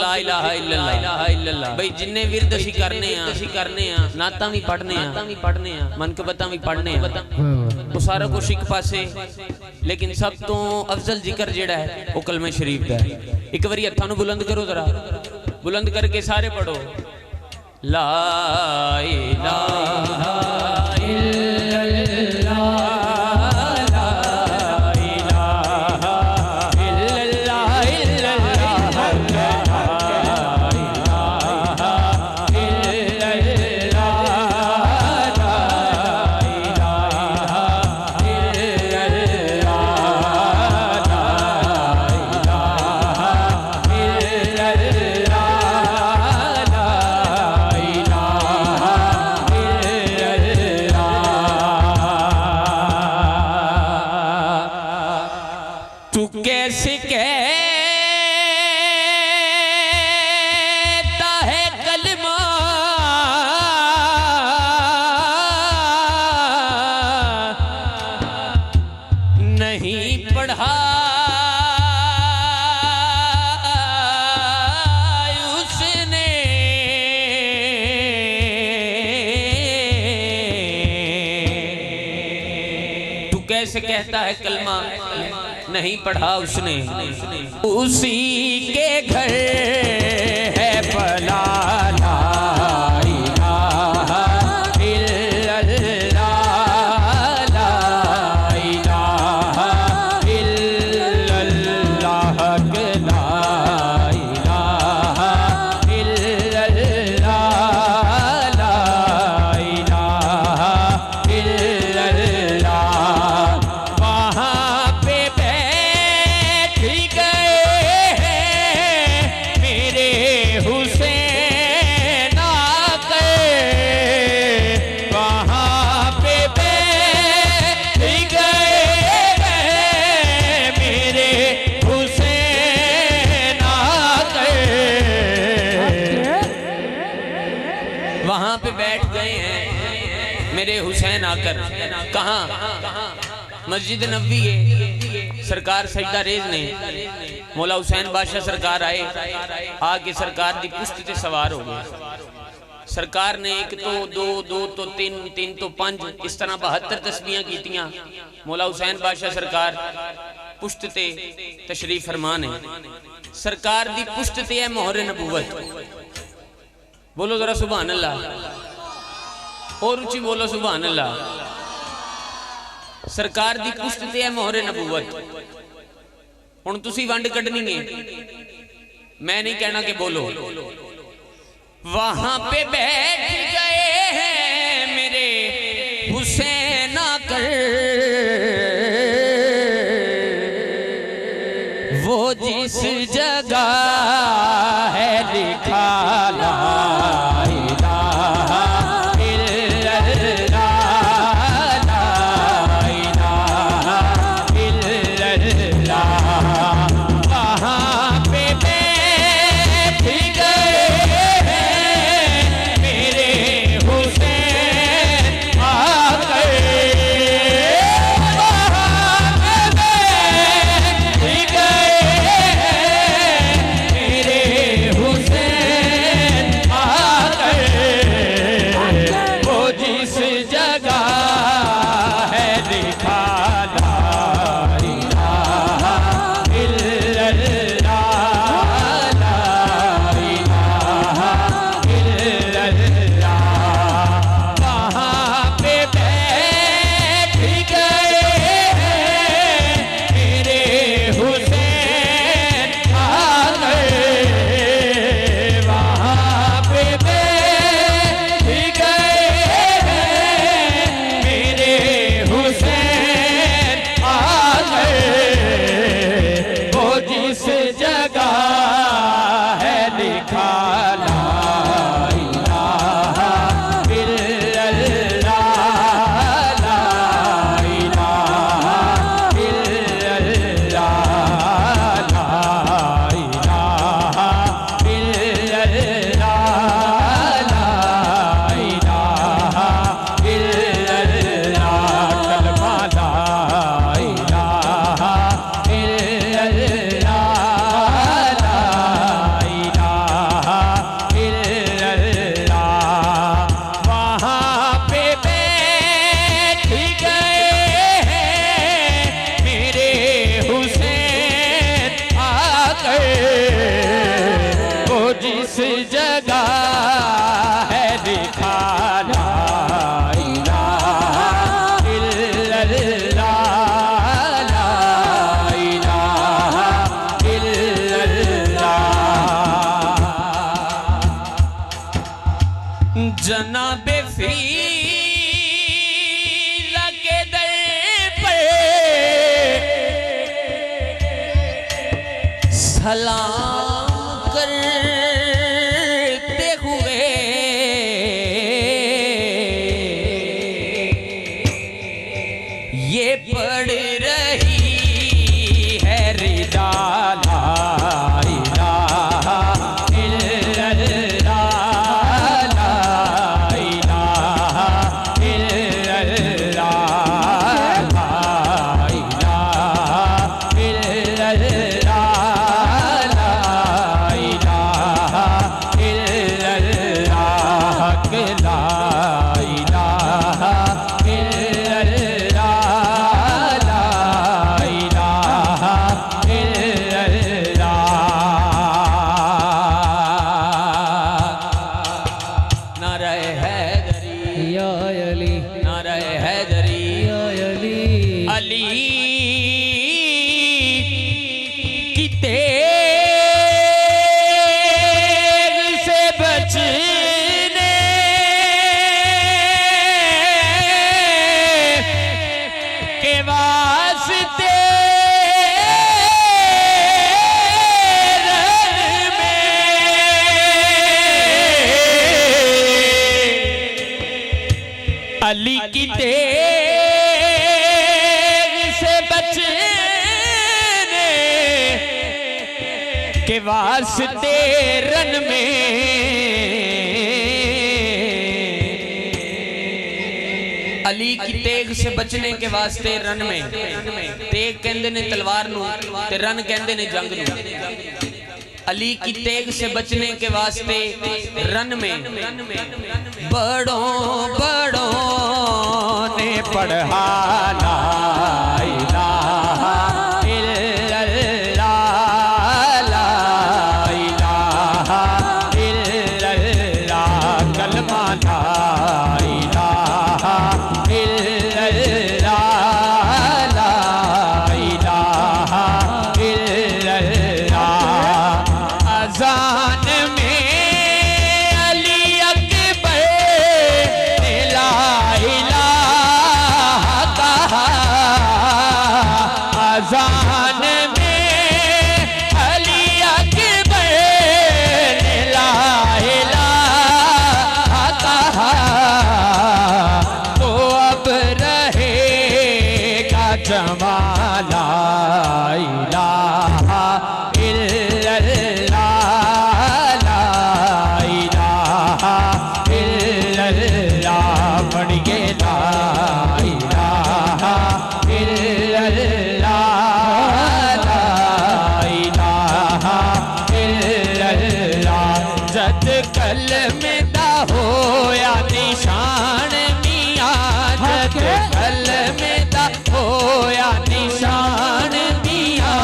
ला इलाहा इल्लल्लाह। भाई जिन्ने विरद असी करने आ नातां भी पढ़ने आ मनकबतां भी पढ़ने आ वो सारा कुछ एक पासे, लेकिन सब तो अफजल जिक्र जिहड़ा है वो कलमे शरीफ दा है। एक बारी हत्थां नूं बुलंद करो, जरा बुलंद करके सारे पढ़ो ला इलाहा इल्लल्लाह। कैसे कहता है कलमा नहीं पढ़ा उसने, तू कैसे कहता है कलमा नहीं पढ़ा उसने, उसी के घर है भला ला इलाहा इल्लल्लाह, ला इलाहा इल्लल्लाह, ला इलाहा इल्लल्लाह, ला इलाहा इल्लल्लाह। वहाँ पे वहां पे बैठ गए हैं मेरे हुसैन आकर। कहाँ? मस्जिद नबवी है। सरकार सजदा रेज ने मौला हुसैन बादशाह सरकार आए, आके सरकार दी पुश्त ते सवार हो गए। सरकार ने एक तो दो, दो तो तीन, तीन तो पांच, इस तरह 72 तस्बीहां कीतियां। मौला हुसैन बादशाह सरकार पुश्त ते तशरीफ फरमान है। सरकार दी पुश्त ते है मोहर नबूवत। बोलो जरा सुभान अल्लाह, और ऊंची बोलो सुभान अल्लाह। सरकार दी पुश्त ते है मोहर नबूवत। हुण तुसी वंड कढनी है, मैं नहीं कहना कि बोलो। वहां पे बैठ गए हैं मेरे हुसैन आकर, वो जिस जगह है लिखा ला इलाहा इल्लल्लाह, ला इलाहा इल्लल्लाह। वहाँ पे बैठ गए हैं मेरे जनाबे फीला के दर पे सलाम करते हुए ये पढ़ रही है रिदा अली की तेग से बचने के वास्ते रन में अली की तेग से बचने के वास्ते रन में तेग कहंदे ने तलवार नूं ते रन कहंदे ने जंग नूं अली की तेग से बचने के वास्ते रन में बड़ों बड़ों ने पढ़ा ला इलाहा इल्लल्लाह ला इलाहा इल्लल्लाह कलमा ला इलाहा इल्लल्लाह ला इलाहा इल्लल्लाह अज़ान में अली अकबर ने ला इलाहा कहा अज़ान में अली अकबर ने ला इलाहा कहा तो अब रहेगा जमाला इलाहा कल में दा होया निशान मियां जद कल में दा होया निशान मियां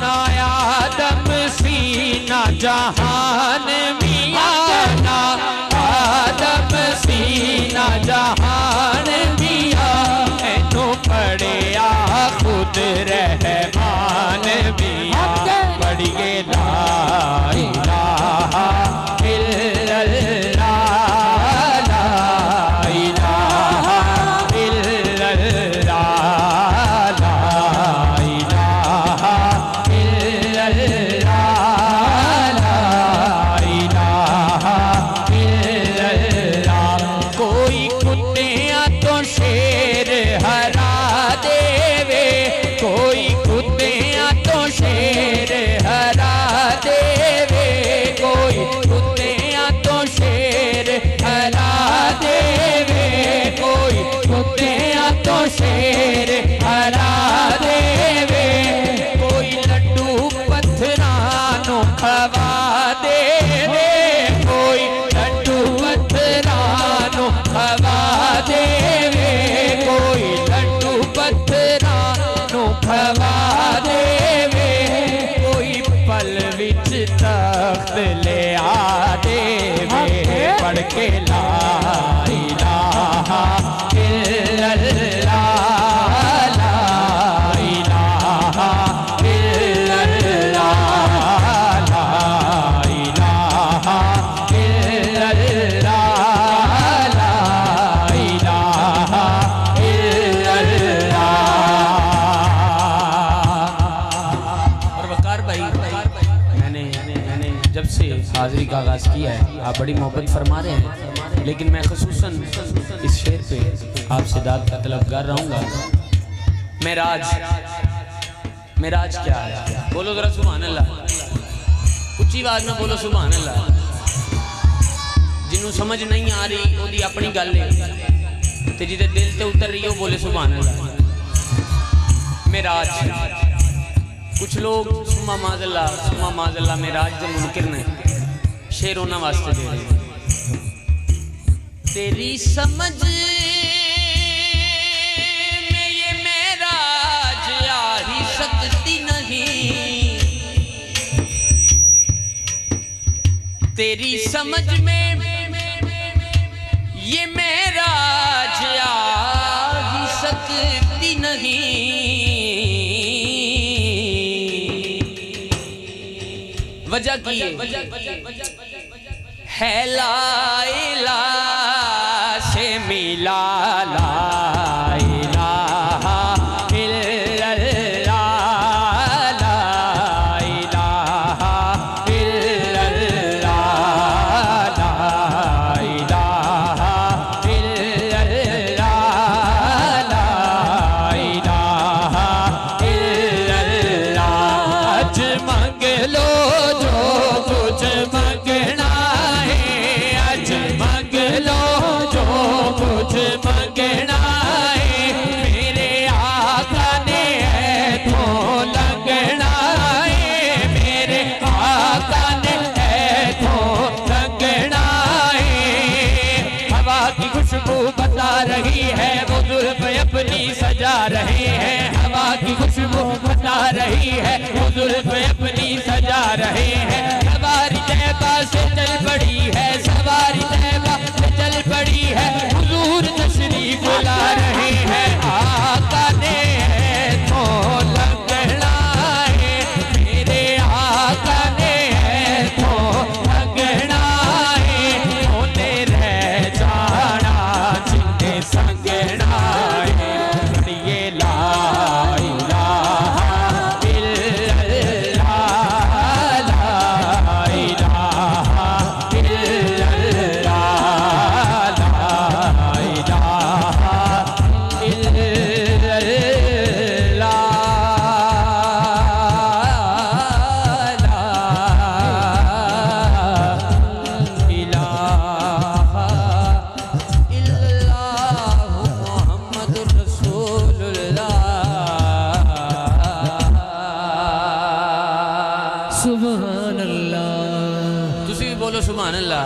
ना आदम सी ना जहान मियां ना आदम सी ना जहान मियां एनू पढ़िया खुद रहमान मियां पढ़िए ला इलाहा शेर हरा देवे कोई लड्डू पत्थरानों खवा देवे कोई लड्डू पत्थरानों खवा देवे कोई लड्डू पत्थरानों खवा देवे कोई पल विच तख्त ले आ देवे पढ़ के ला इलाहा इल्लल्लाह आगाज़ किया है, आप बड़ी मोहब्बत फरमा रहे हैं, लेकिन मैं खुसूसन इस शेर पे आपसे दाद का तलबगार रहूँगा। मेराज क्या है? बोलो जरा सुभान अल्लाह, उच्ची आवाज में बोलो सुभान अल्लाह। जिन्हों समझ नहीं आ रही ओदी अपनी गल है, ते जिदे दिल ते उतर रही हो बोले सुभान अल्लाह। मेराज कुछ लोग सुम्मा माज़ल्ला मेराज दे मुनकिर ने, शेर उन्हां वास्ते दे रहे हैं। तेरी समझ में ये मेराज आ ही सकती नहीं, तेरी समझ में ये मेराज आ ही सकती नहीं। वजह की है ला इलाहा से मिला, ला इलाहा इल्लल्लाह, ला इलाहा इल्लल्लाह, ला इलाहा इल्लल्लाह, ला इलाहा इल्लल्लाह। आज मांग लो बता रही है, वो जुल्फ अपनी सजा रहे हैं। हवा की खुशबू बता रही है, वो जुल्फ अपनी सजा रहे हैं। सवारी तैबा से चल पड़ी है, सवारी तैबा से चल पड़ी है, हुजूर तशरीफ ला रहे हैं। आका ने तो लगना है, मेरे आका ने तो लगना है, होने रह जाना संगना है। ये ला इलाहा इल्लल्लाह, ला इलाहा इल्लल्लाह, ला इलाहा इल्लल्लाह, सुभान अल्लाह। तुसी भी बोलो सुभान अल्लाह।